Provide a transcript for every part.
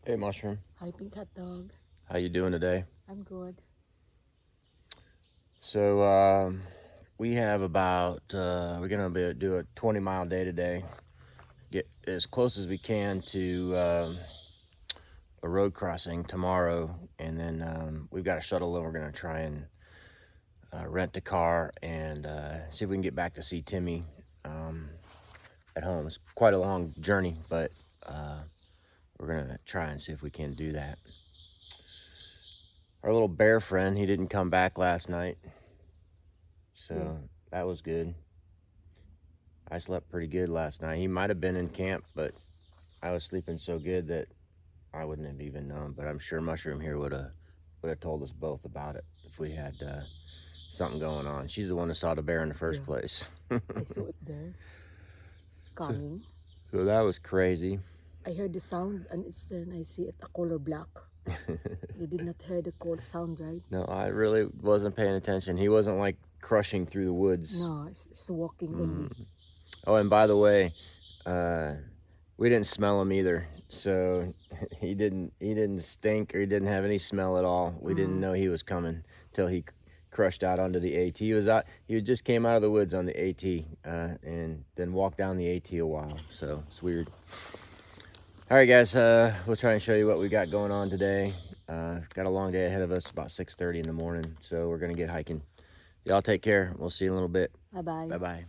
Hey, Mushroom. Hi, Pink Hot Dog. How you doing today? I'm good. So we have about we're gonna do a 20-mile day today. Get as close as we can to a road crossing tomorrow, and then we've got a shuttle, and we're gonna try and rent a car and see if we can get back to see Timmy at home. It's quite a long journey, but we're gonna try and see if we can do that. Our little bear friend, he didn't come back last night, so that was good. I slept pretty good last night. He might have been in camp, but I was sleeping so good that I wouldn't have even known. But I'm sure Mushroom here would have told us both about it if we had something going on. She's the one that saw the bear in the first place. I saw it there, coming. So that was crazy. I heard the sound, and then I see it a color black. You did not hear the cold sound, right? No, I really wasn't paying attention. He wasn't like crushing through the woods. No, it's walking only. Oh, and by the way, we didn't smell him either. So he didn't stink, or he didn't have any smell at all. We didn't know he was coming till he crushed out onto the AT. He just came out of the woods on the AT and then walked down the AT a while. So it's weird. All right, guys, we'll try and show you what we got going on today. Got a long day ahead of us, about 6:30 in the morning, so we're gonna get hiking. Y'all take care. We'll see you in a little bit. Bye-bye. Bye-bye.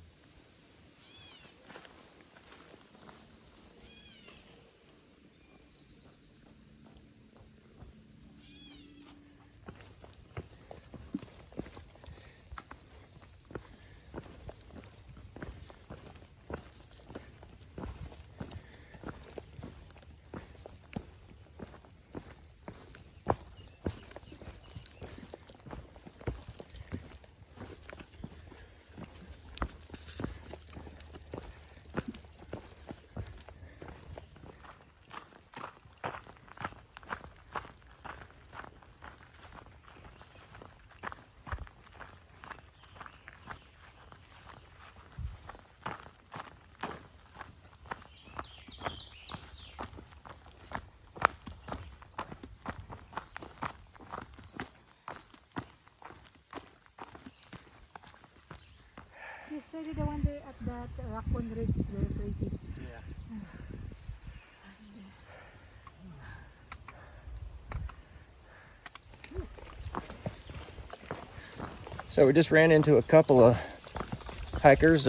Yesterday, the one there at that Raccoon Ridge is very pretty. Yeah. So we just ran into a couple of hikers,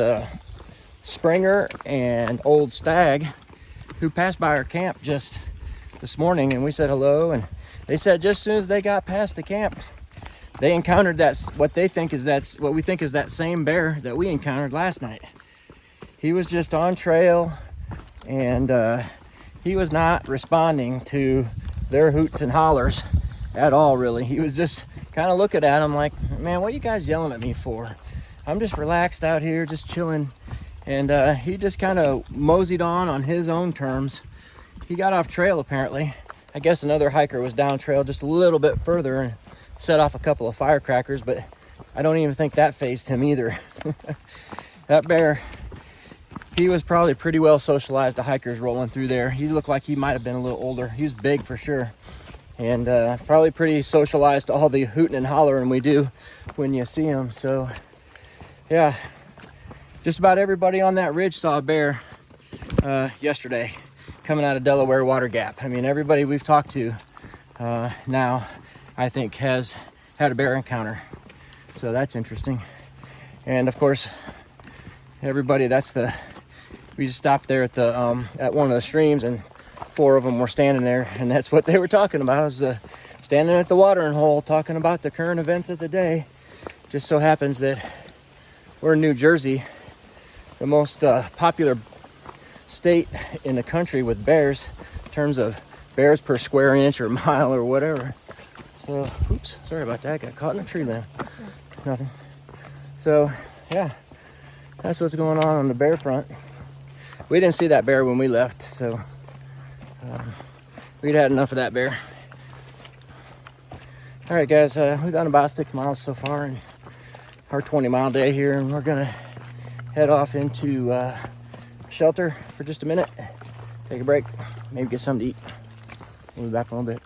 Springer and Old Stag, who passed by our camp just this morning, and we said hello, and they said just as soon as they got past the camp, they encountered what we think is that same bear that we encountered last night. He was just on trail, and he was not responding to their hoots and hollers at all, really. He was just kind of looking at them like, man, what are you guys yelling at me for? I'm just relaxed out here, just chilling. And he just kind of moseyed on his own terms. He got off trail, apparently. I guess another hiker was down trail just a little bit further and set off a couple of firecrackers, but I don't even think that fazed him either. That bear, he was probably pretty well socialized to hikers rolling through there. He looked like he might have been a little older. He was big for sure, and probably pretty socialized to all the hooting and hollering we do when you see him. So yeah, just about everybody on that ridge saw a bear yesterday coming out of Delaware Water Gap. I mean, everybody we've talked to now, I think, has had a bear encounter. So that's interesting. And of course, everybody, we just stopped there at one of the streams, and 4 of them were standing there, and that's what they were talking about, was standing at the watering hole talking about the current events of the day. Just so happens that we're in New Jersey, the most popular state in the country with bears, in terms of bears per square inch or mile or whatever. So, oops, sorry about that. Got caught in a tree limb. Nothing. So, yeah, that's what's going on the bear front. We didn't see that bear when we left, so we'd had enough of that bear. All right, guys, we've done about 6 miles so far in our 20-mile day here, and we're gonna head off into shelter for just a minute, take a break, maybe get something to eat. We'll be back in a little bit.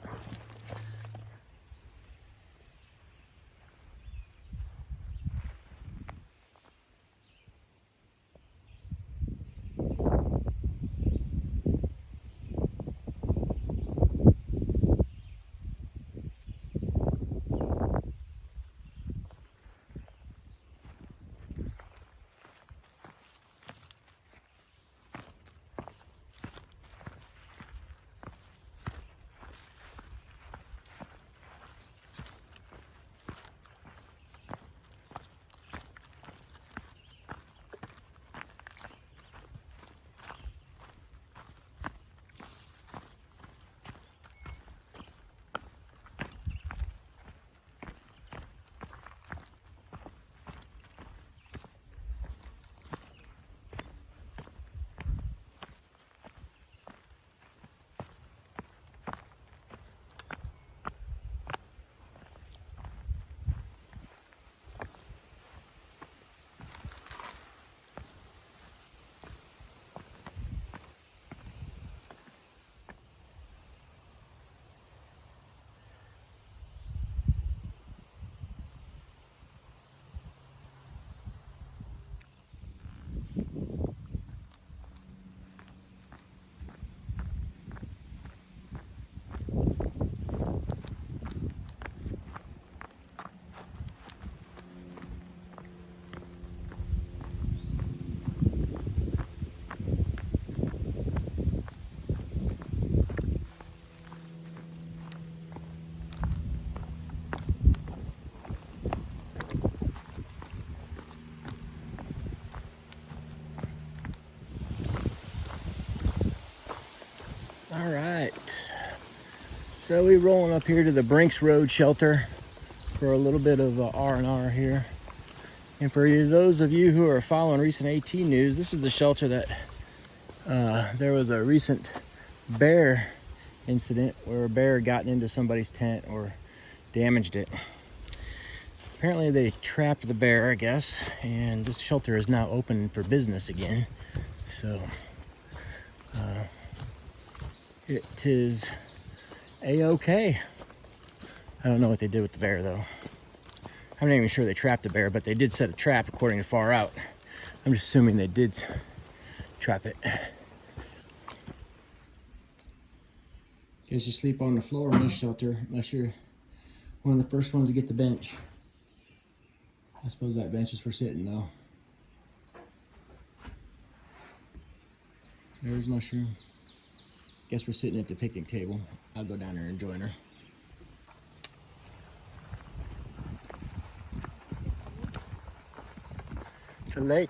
All right, so we're rolling up here to the Brinks Road shelter for a little bit of R&R here. And for those of you who are following recent AT news, this is the shelter that there was a recent bear incident where a bear got into somebody's tent or damaged it. Apparently they trapped the bear, I guess, and this shelter is now open for business again. So it is a-okay. I don't know what they did with the bear though. I'm not even sure they trapped the bear, but they did set a trap according to Far Out. I'm just assuming they did trap it. Guess you sleep on the floor in this shelter unless you're one of the first ones to get the bench. I suppose that bench is for sitting though. There's Mushroom. Guess we're sitting at the picnic table. I'll go down there and join her. It's a lake.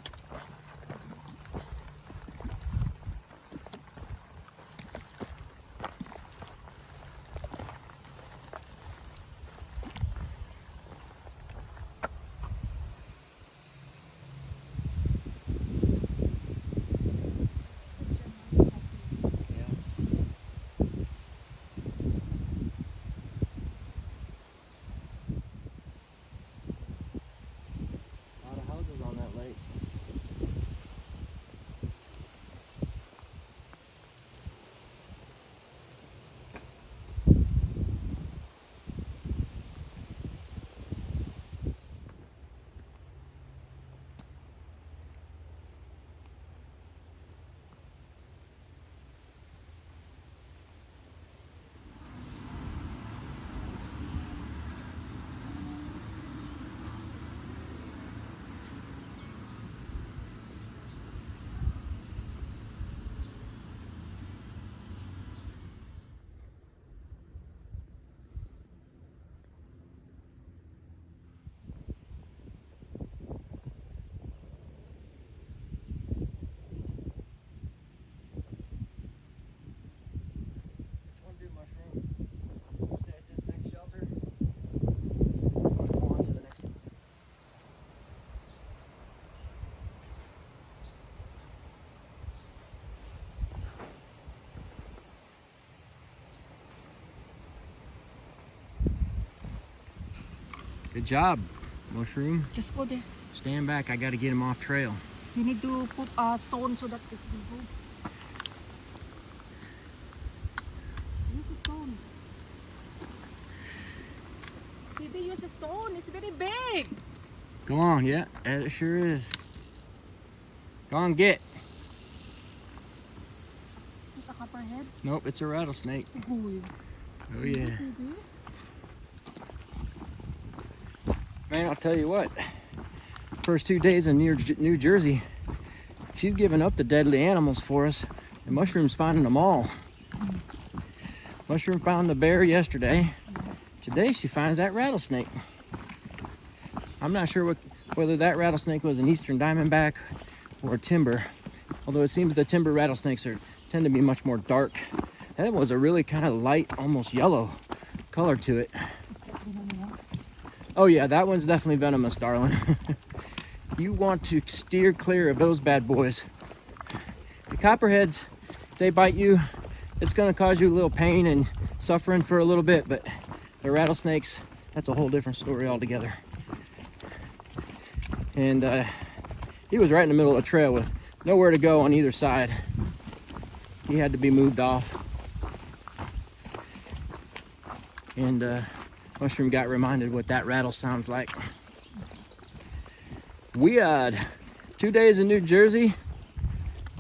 Good job, Mushroom. Just go there. Stand back, I gotta get him off trail. You need to put a stone so that it will go. Use a stone. use a stone. It's very big. Go on, yeah, it sure is. Go on, get. Is it a copperhead? Nope, it's a rattlesnake. Oh yeah. Man, I'll tell you what. First 2 days in New Jersey, she's giving up the deadly animals for us. And Mushroom's finding them all. Mushroom found the bear yesterday. Today she finds that rattlesnake. I'm not sure whether that rattlesnake was an eastern diamondback or timber. Although it seems the timber rattlesnakes tend to be much more dark. That was a really kind of light, almost yellow color to it. Oh yeah, that one's definitely venomous, darling. You want to steer clear of those bad boys. The copperheads, they bite you, it's gonna cause you a little pain and suffering for a little bit, but the rattlesnakes, that's a whole different story altogether. And he was right in the middle of the trail with nowhere to go on either side. He had to be moved off. And Mushroom got reminded what that rattle sounds like. We had 2 days in New Jersey,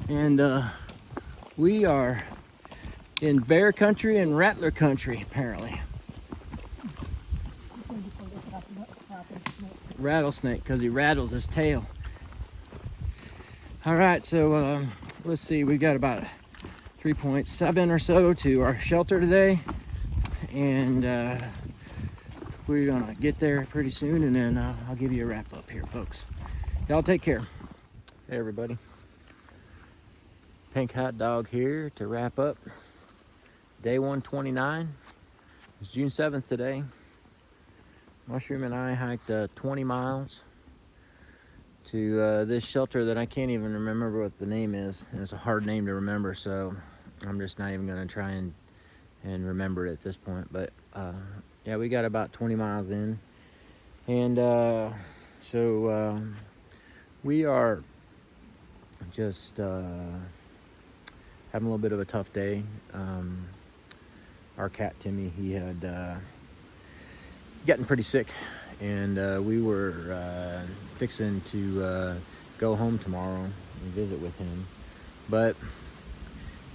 and we are in bear country and rattler country, apparently. Rattlesnake, because he rattles his tail. All right, so let's see, we got about 3.7 or so to our shelter today, and we're gonna get there pretty soon, and then I'll give you a wrap up here, folks. Y'all take care. Hey everybody, Pink Hot Dog here to wrap up day 129. It's June 7th today. Mushroom and I hiked 20 miles to this shelter that I can't even remember what the name is, and it's a hard name to remember, so I'm just not even gonna try and remember it at this point. But yeah, we got about 20 miles in, and so we are just having a little bit of a tough day. Our cat Timmy, he had getting pretty sick, and we were fixing to go home tomorrow and visit with him, but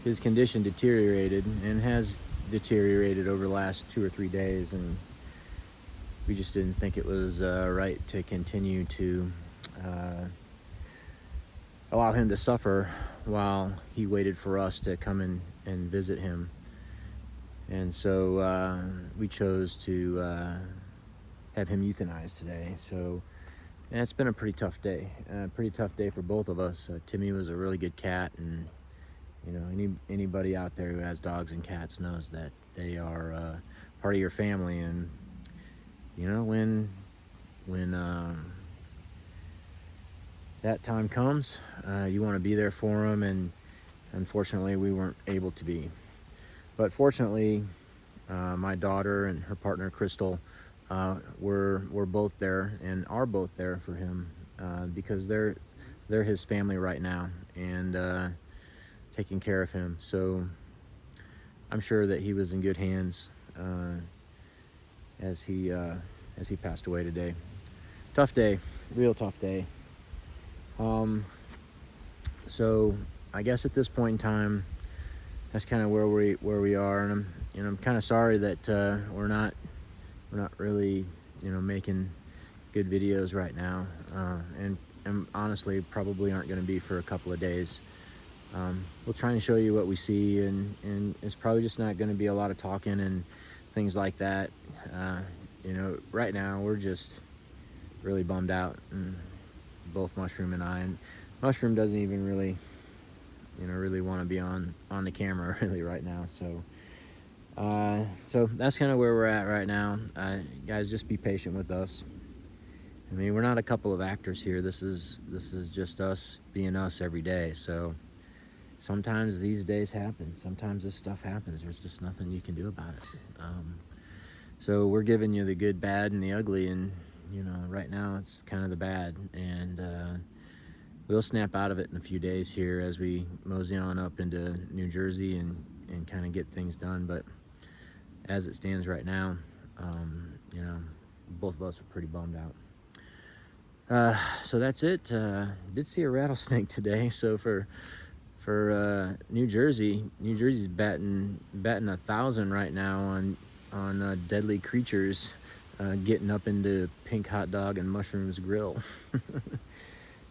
his condition deteriorated and has deteriorated over the last 2 or 3 days, and we just didn't think it was right to continue to allow him to suffer while he waited for us to come in and visit him. And so we chose to have him euthanized today. So, and it's been a pretty tough day. Pretty tough day for both of us. Timmy was a really good cat, and you know, anybody out there who has dogs and cats knows that they are part of your family. And you know, when that time comes, you want to be there for them, and unfortunately we weren't able to be. But fortunately, my daughter and her partner Crystal were both there and are both there for him, because they're his family right now, and taking care of him. So I'm sure that he was in good hands as he passed away today. Tough day, real tough day. So I guess at this point in time, that's kind of where we are, and I'm kind of sorry that we're not really, you know, making good videos right now, and honestly probably aren't going to be for a couple of days. We'll try and show you what we see, and it's probably just not going to be a lot of talking and things like that. You know, right now we're just really bummed out, and both Mushroom and I, and Mushroom doesn't even really, you know, really want to be on the camera really right now. So so that's kind of where we're at right now. Guys, just be patient with us. I mean, we're not a couple of actors here. This is just us being us every day. So sometimes these days happen. Sometimes this stuff happens. There's just nothing you can do about it. So we're giving you the good, bad, and the ugly, and you know, right now it's kind of the bad, and we'll snap out of it in a few days here as we mosey on up into New Jersey and kind of get things done. But as it stands right now, you know, both of us were pretty bummed out. So that's it. Did see a rattlesnake today. So for New Jersey's batting 1,000 right now on deadly creatures getting up into Pink Hot Dog and Mushrooms Grill.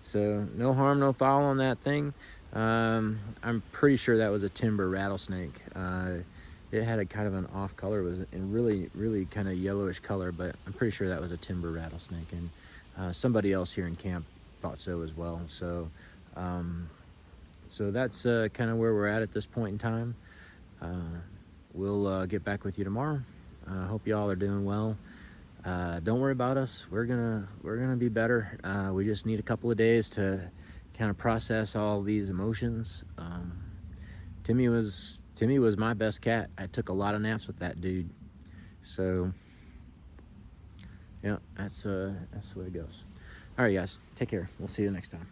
So no harm, no foul on that thing. I'm pretty sure that was a timber rattlesnake. It had a kind of an off color. It was in really kind of yellowish color, but I'm pretty sure that was a timber rattlesnake. And somebody else here in camp thought so as well. So that's kind of where we're at this point in time. We'll get back with you tomorrow. Hope y'all are doing well. Don't worry about us. We're gonna be better. We just need a couple of days to kind of process all these emotions. Timmy was my best cat. I took a lot of naps with that dude. So yeah, that's the way it goes. All right, guys, take care. We'll see you next time.